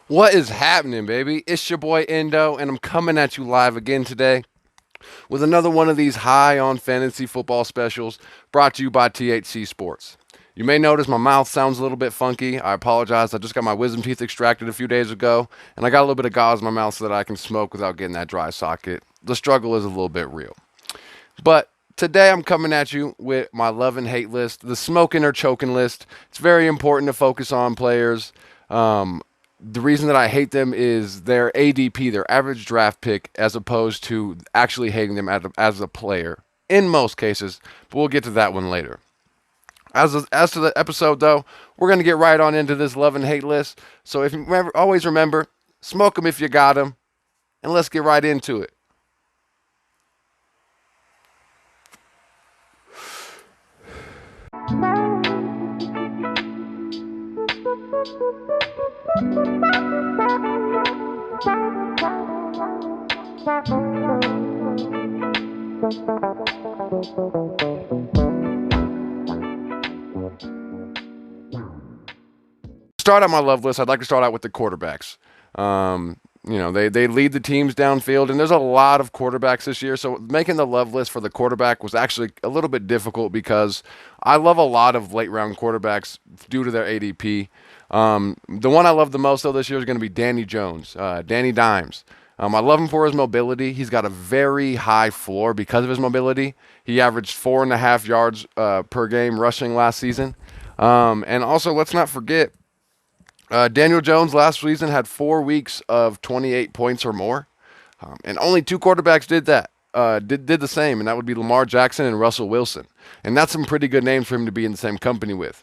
What is happening, baby? It's your boy Endo, and I'm coming at you live again today with another one of these high on fantasy football specials brought to you by THC SPORTS. You may notice my mouth sounds a little bit funky. I apologize. I just got my wisdom teeth extracted a few days ago, and I got a little bit of gauze in my mouth so that I can smoke without getting that dry socket. The struggle is a little bit real. But today I'm coming at you with my love and hate list, the smoking or choking list. It's very important to focus on players. The reason that I hate them is their ADP, their average draft pick, as opposed to actually hating them as a player in most cases. But we'll get to that one later. As to the episode, though, we're going to get right on into this love and hate list. So if you remember, always remember, smoke them if you got them, and let's get right into it. Start out my love list, I'd like to start out with the quarterbacks. They lead the teams downfield, and there's a lot of quarterbacks this year. So making the love list for the quarterback was actually a little bit difficult because I love a lot of late round quarterbacks due to their ADP. The one I love the most though this year is going to be Danny Jones, Danny Dimes. I love him for his mobility. He's got a very high floor because of his mobility. He averaged 4.5 yards per game rushing last season. And also, let's not forget, Daniel Jones last season had 4 weeks of 28 points or more, and only two quarterbacks did that. Did the same, and that would be Lamar Jackson and Russell Wilson. And that's some pretty good names for him to be in the same company with.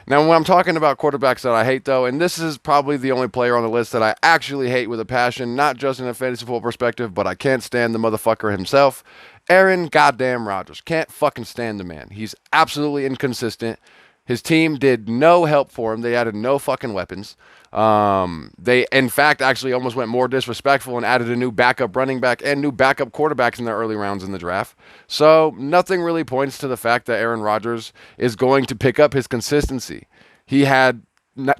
Now, when I'm talking about quarterbacks that I hate, though, and this is probably the only player on the list that I actually hate with a passion, not just in a fantasy football perspective, but I can't stand the motherfucker himself, Aaron goddamn Rodgers. Can't fucking stand the man. He's absolutely inconsistent. His team did no help for him. They added no fucking weapons. They, in fact, actually almost went more disrespectful and added a new backup running back and new backup quarterbacks in their early rounds in the draft. So nothing really points to the fact that Aaron Rodgers is going to pick up his consistency. He had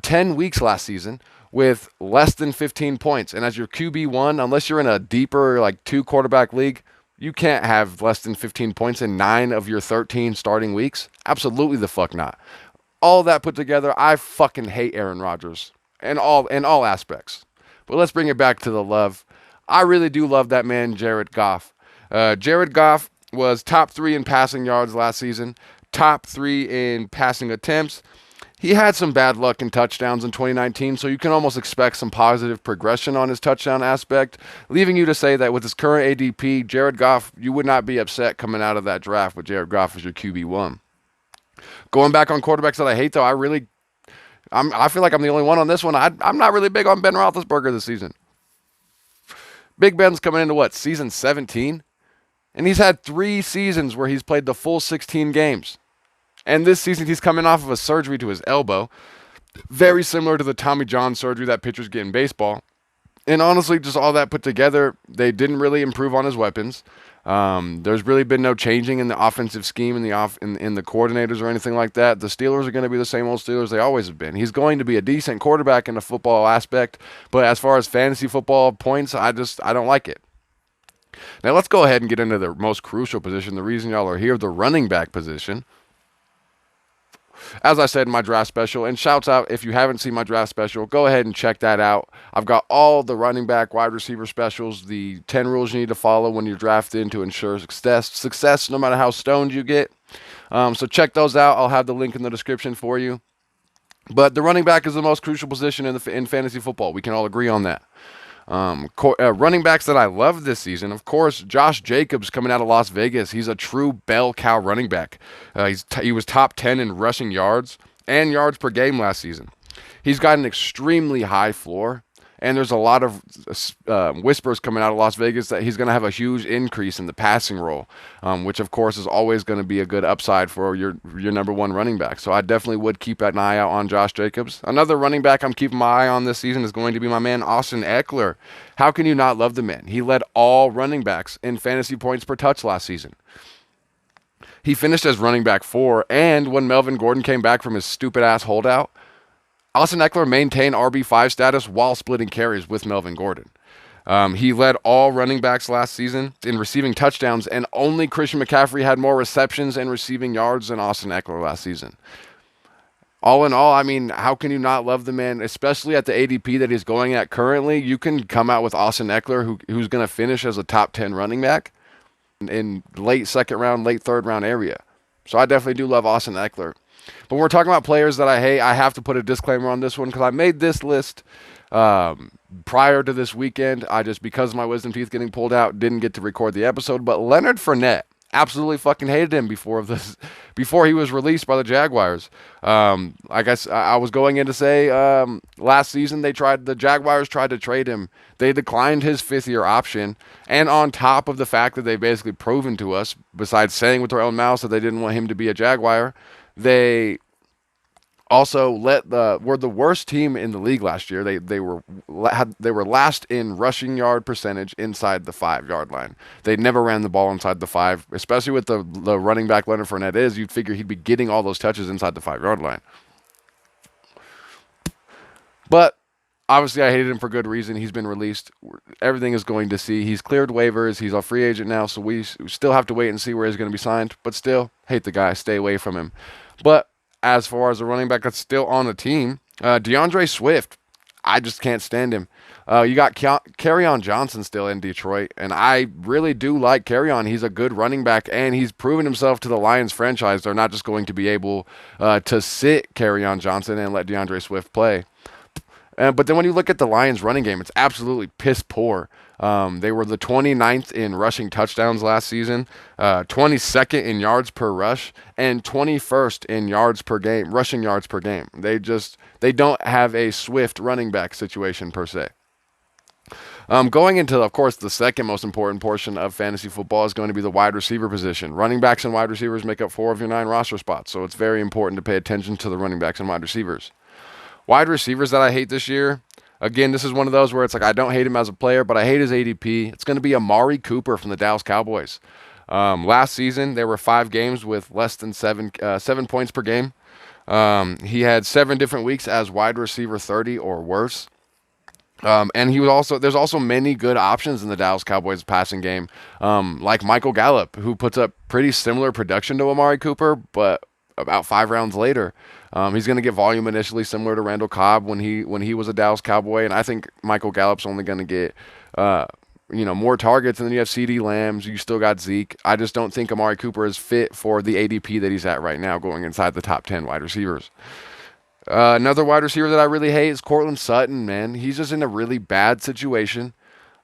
10 weeks last season with less than 15 points. And as your QB1, unless you're in a deeper, like, two quarterback league, you can't have less than 15 points in 9 of your 13 starting weeks. Absolutely the fuck not. All that put together, I fucking hate Aaron Rodgers in all aspects. But let's bring it back to the love. I really do love that man, Jared Goff. Jared Goff was top 3 in passing yards last season, top 3 in passing attempts. He had some bad luck in touchdowns in 2019, so you can almost expect some positive progression on his touchdown aspect, leaving you to say that with his current ADP, Jared Goff, you would not be upset coming out of that draft with Jared Goff as your QB1. Going back on quarterbacks that I hate, though, I feel like I'm the only one on this one. I'm not really big on Ben Roethlisberger this season. Big Ben's coming into what, season 17? And he's had 3 seasons where he's played the full 16 games. And this season, he's coming off of a surgery to his elbow, very similar to the Tommy John surgery that pitchers get in baseball. And honestly, just all that put together, they didn't really improve on his weapons. There's really been no changing in the offensive scheme in the coordinators or anything like that. The Steelers are going to be the same old Steelers they always have been. He's going to be a decent quarterback in the football aspect, but as far as fantasy football points, I don't like it. Now let's go ahead and get into the most crucial position, the reason y'all are here, the running back position. As I said in my draft special, and shouts out if you haven't seen my draft special, go ahead and check that out. I've got all the running back, wide receiver specials, the 10 rules you need to follow when you're drafted to ensure success no matter how stoned you get. So check those out. I'll have the link in the description for you. But the running back is the most crucial position in fantasy football. We can all agree on that. Running backs that I love this season, of course, Josh Jacobs coming out of Las Vegas. He's a true bell cow running back. He was top 10 in rushing yards and yards per game last season. He's got an extremely high floor, and there's a lot of whispers coming out of Las Vegas that he's going to have a huge increase in the passing role, which of course is always going to be a good upside for your number one running back. So I definitely would keep an eye out on Josh Jacobs. Another running back I'm keeping my eye on this season is going to be my man Austin Eckler. How can you not love the man? He led all running backs in fantasy points per touch last season. He finished as running back 4, and when Melvin Gordon came back from his stupid ass holdout, Austin Eckler maintained RB5 status while splitting carries with Melvin Gordon. He led all running backs last season in receiving touchdowns, and only Christian McCaffrey had more receptions and receiving yards than Austin Eckler last season. All in all, I mean, how can you not love the man, especially at the ADP that he's going at currently? You can come out with Austin Eckler, who's going to finish as a top 10 running back in late second round, late third round area. So I definitely do love Austin Eckler. But when we're talking about players that I hate, I have to put a disclaimer on this one because I made this list prior to this weekend. I just, because of my wisdom teeth getting pulled out, didn't get to record the episode. But Leonard Fournette, absolutely fucking hated him before he was released by the Jaguars. I guess I was going in to say last season the Jaguars tried to trade him. They declined his fifth-year option, and on top of the fact that they basically proven to us, besides saying with their own mouths that they didn't want him to be a Jaguar, they also were the worst team in the league last year. They were last in rushing yard percentage inside the 5-yard line. They never ran the ball inside the 5, especially with the running back Leonard Fournette is. You'd figure he'd be getting all those touches inside the 5-yard line. But obviously, I hated him for good reason. He's been released. Everything is going to see. He's cleared waivers. He's a free agent now, so we still have to wait and see where he's going to be signed. But still, hate the guy. Stay away from him. But as far as a running back that's still on the team, DeAndre Swift, I just can't stand him. You got Kerryon Johnson still in Detroit, and I really do like Kerryon. He's a good running back, and he's proven himself to the Lions franchise. They're not just going to be able to sit Kerryon Johnson and let DeAndre Swift play. But then when you look at the Lions running game, it's absolutely piss poor. They were the 29th in rushing touchdowns last season, 22nd in yards per rush, and 21st in yards per game, rushing yards per game. They don't have a Swift running back situation per se. Going into, of course, the second most important portion of fantasy football is going to be the wide receiver position. Running backs and wide receivers make up 4 of your 9 roster spots, so it's very important to pay attention to the running backs and wide receivers. Wide receivers that I hate this year, again, this is one of those where it's like I don't hate him as a player, but I hate his ADP. It's going to be Amari Cooper from the Dallas Cowboys. Last season, there were 5 games with less than 7 points per game. He had 7 different weeks as wide receiver 30 or worse. And there's also many good options in the Dallas Cowboys passing game, like Michael Gallup, who puts up pretty similar production to Amari Cooper, but about 5 rounds later. He's going to get volume initially, similar to Randall Cobb when he was a Dallas Cowboy, and I think Michael Gallup's only going to get more targets, and then you have CeeDee Lamb. You still got Zeke. I just don't think Amari Cooper is fit for the ADP that he's at right now, going inside the top 10 wide receivers. Another wide receiver that I really hate is Courtland Sutton. Man, he's just in a really bad situation.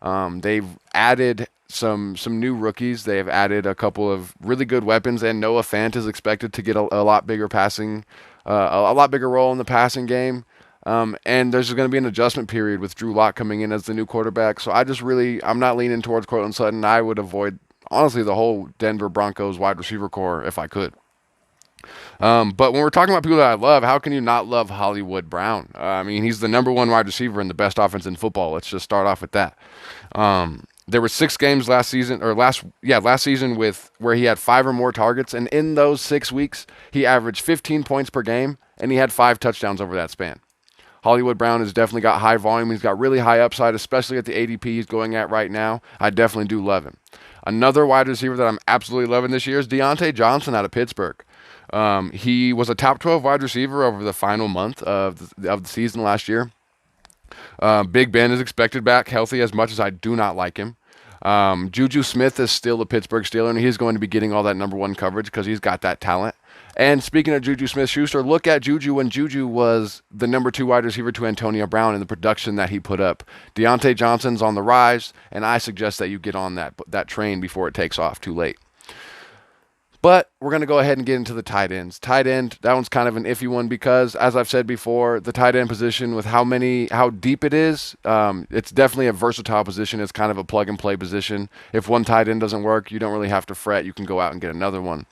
They've added some new rookies. They have added a couple of really good weapons, and Noah Fant is expected to get a lot bigger a lot bigger role in the passing game. And there's going to be an adjustment period with Drew Lock coming in as the new quarterback. So I'm not leaning towards Courtland Sutton. I would avoid, honestly, the whole Denver Broncos wide receiver core if I could. But when we're talking about people that I love, how can you not love Hollywood Brown? I mean, he's the number 1 wide receiver and the best offense in football. Let's just start off with that. There were 6 games last season with where he had 5 or more targets, and in those 6 weeks, he averaged 15 points per game, and he had 5 touchdowns over that span. Hollywood Brown has definitely got high volume. He's got really high upside, especially at the ADP he's going at right now. I definitely do love him. Another wide receiver that I'm absolutely loving this year is Deontay Johnson out of Pittsburgh. He was a top 12 wide receiver over the final month of the season last year. Big Ben is expected back healthy, as much as I do not like him. Juju Smith is still a Pittsburgh Steeler, and he's going to be getting all that number 1 coverage because he's got that talent. And speaking of Juju Smith-Schuster, look at Juju when Juju was the number 2 wide receiver to Antonio Brown and the production that he put up. Deontay Johnson's on the rise, and I suggest that you get on that train before it takes off too late. But we're going to go ahead and get into the tight ends. Tight end, that one's kind of an iffy one because, as I've said before, the tight end position with how deep it is, it's definitely a versatile position. It's kind of a plug-and-play position. If one tight end doesn't work, you don't really have to fret. You can go out and get another one.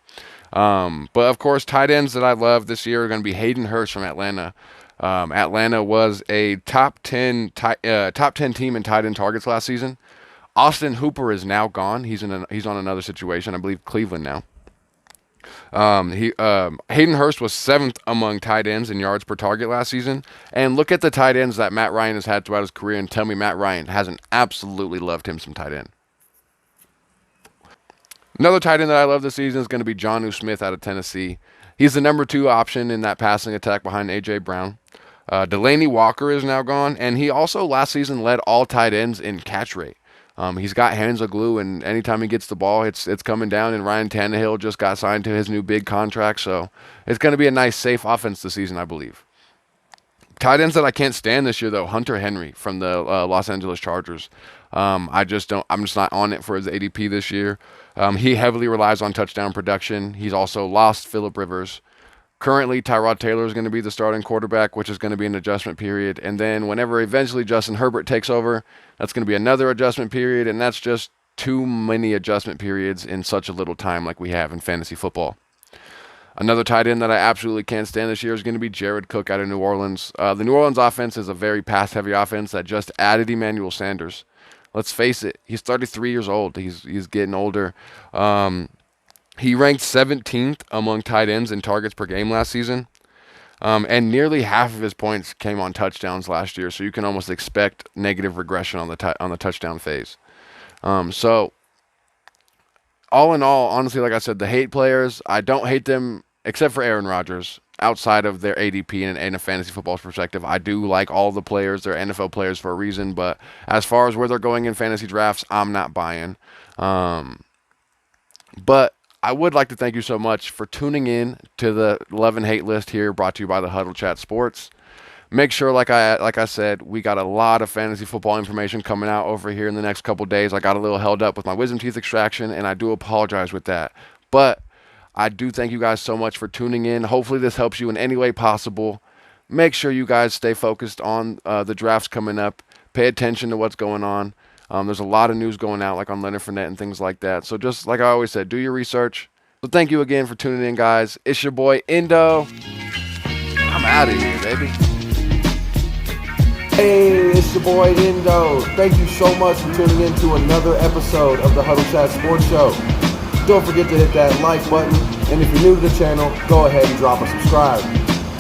But, of course, tight ends that I love this year are going to be Hayden Hurst from Atlanta. Atlanta was a top 10 team in tight end targets last season. Austin Hooper is now gone. He's on another situation, I believe Cleveland now. Hayden Hurst was 7th among tight ends in yards per target last season. And look at the tight ends that Matt Ryan has had throughout his career and tell me Matt Ryan hasn't absolutely loved him some tight end. Another tight end that I love this season is going to be Jonnu Smith out of Tennessee. He's the number 2 option in that passing attack behind A.J. Brown. Delaney Walker is now gone, and he also last season led all tight ends in catch rate. He's got hands of glue, and anytime he gets the ball, it's coming down. And Ryan Tannehill just got signed to his new big contract, so it's going to be a nice, safe offense this season, I believe. Tight ends that I can't stand this year, though, Hunter Henry from the Los Angeles Chargers. I'm just not on it for his ADP this year. He heavily relies on touchdown production. He's also lost Phillip Rivers. Currently, Tyrod Taylor is going to be the starting quarterback, which is going to be an adjustment period. And then whenever eventually Justin Herbert takes over, that's going to be another adjustment period. And that's just too many adjustment periods in such a little time like we have in fantasy football. Another tight end that I absolutely can't stand this year is going to be Jared Cook out of New Orleans. The New Orleans offense is a very pass-heavy offense that just added Emmanuel Sanders. Let's face it, he's 33 years old. He's getting older. He ranked 17th among tight ends in targets per game last season. And nearly half of his points came on touchdowns last year, so you can almost expect negative regression on the touchdown phase. So, all in all, honestly, like I said, the hate players, I don't hate them except for Aaron Rodgers. Outside of their ADP and in a fantasy football perspective, I do like all the players. They're NFL players for a reason, but as far as where they're going in fantasy drafts, I'm not buying. But I would like to thank you so much for tuning in to the Love and Hate list here, brought to you by the Huddle Chat Sports. Make sure, like I said, we got a lot of fantasy football information coming out over here in the next couple days. I got a little held up with my wisdom teeth extraction, and I do apologize with that. But I do thank you guys so much for tuning in. Hopefully this helps you in any way possible. Make sure you guys stay focused on the drafts coming up. Pay attention to what's going on. There's a lot of news going out, like on Leonard Fournette and things like that. So just like I always said, do your research. So thank you again for tuning in, guys. It's your boy, Indo. I'm out of here, baby. Hey, it's your boy, Indo. Thank you so much for tuning in to another episode of the Huddle Chat Sports Show. Don't forget to hit that like button. And if you're new to the channel, go ahead and drop a subscribe.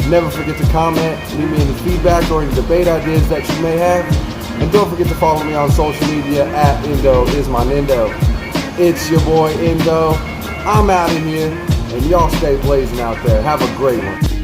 Never forget to comment, leave me any feedback or any debate ideas that you may have. And don't forget to follow me on social media at IndoIsMyNindo. It's your boy Indo. I'm out of here, and y'all stay blazing out there. Have a great one.